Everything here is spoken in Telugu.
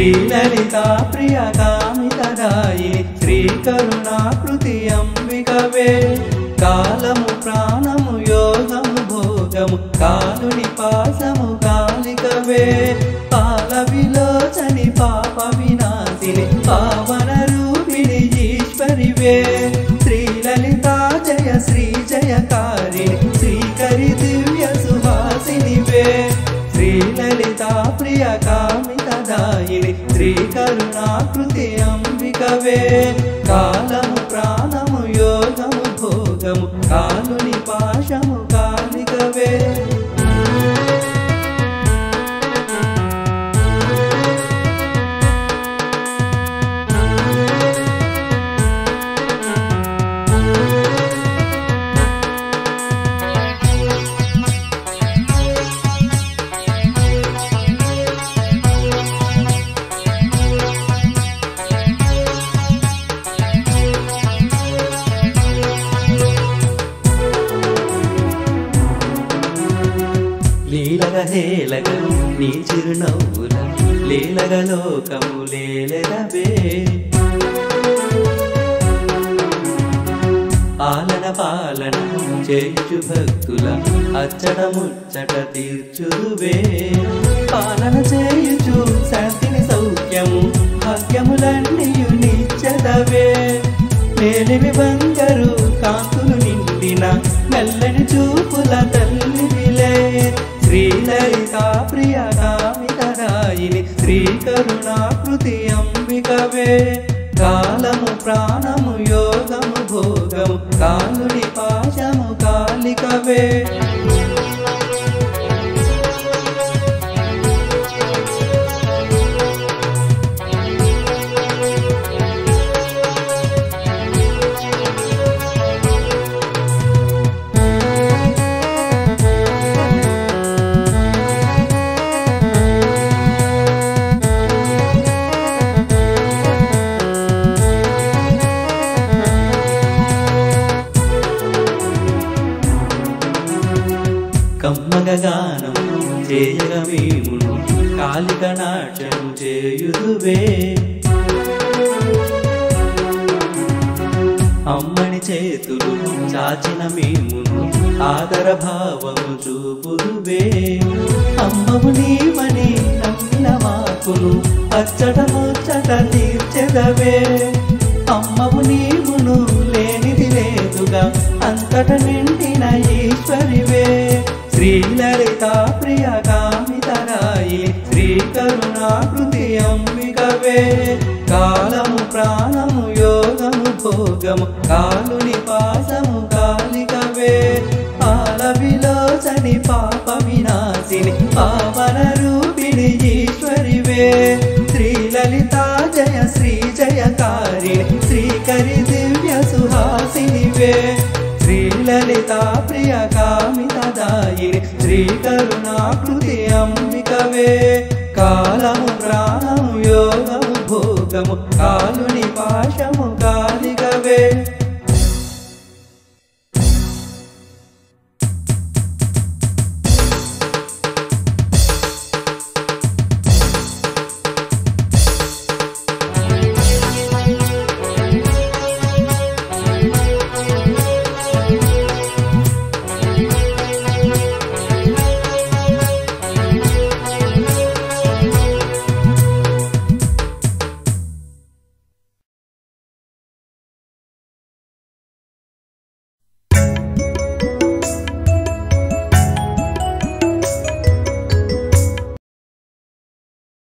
శ్రీలలితా ప్రియ కామితదాయిని శ్రీకరుణాకృతి అంబికవే కాలము ప్రాణము యోగము భోగము కాలుని పాసము కాలికవే పాల విలోచని పాప వినాశిని పావన రూపిణి ఈశ్వరివే శ్రీలలితా జయ శ్రీ జయకారిణి శ్రీకరి దివ్య సుహాసినివే శ్రీలలితా ప్రియ కామితదాయిని శ్రీకరుణాకృతి అంబికవే కాలము ప్రాణము యోగము భోగము కాలుని పాశము కాలికవే లీలగహేలగలు నీ చిరునవ్వుల లీలగలోకము లేలెదవే ఆలన పాలన చేయుచు భక్తుల అచ్చట ముచ్చట తీర్చుదువే పాలన చేయుచు శాంతిని సౌఖ్యము భాగ్యములన్నీయు నిచ్చదవే మేలిమి బంగారు కాంతులు నిండిన మెల్లని చూపుల తల్లివిలే శ్రీలలితా ప్రియ కామితదాయిని శ్రీకరుణాకృతి అంబికవే కాలము ప్రాణము యోగము భోగము కాలుని పాశము కాలికవే కమ్మగగానం చేయగ మేమును కాలిక నాట్యము చేయుదువే అమ్మని చేతులు చాచిన మేమును ఆదర భావము చూపుదువే అమ్మము నీవని నమ్మిన మాకును అచ్చట ముచ్చట తీర్చెదవే అమ్మవు నీవును లేనిది లేదుగా అంతట నిండిన ఈశ్వరివే శ్రీలలితా ప్రియ కామితదాయిని శ్రీకరుణాకృతి అంబికవే కాలము ప్రాణము యోగము భోగము కాలుని పాశము కాలికవే పాల విలోచని పాప వినాశిని పావన రూపిణి ఈశ్వరివే శ్రీలలితా జయ శ్రీ జయకారిణి శ్రీకరి దివ్య సుహాసినివే శ్రీలలితా ప్రియ కామితదాయిని శ్రీకరుణాకృతి అంబికవే కాలము ప్రాణము యోగము భోగము కాలుని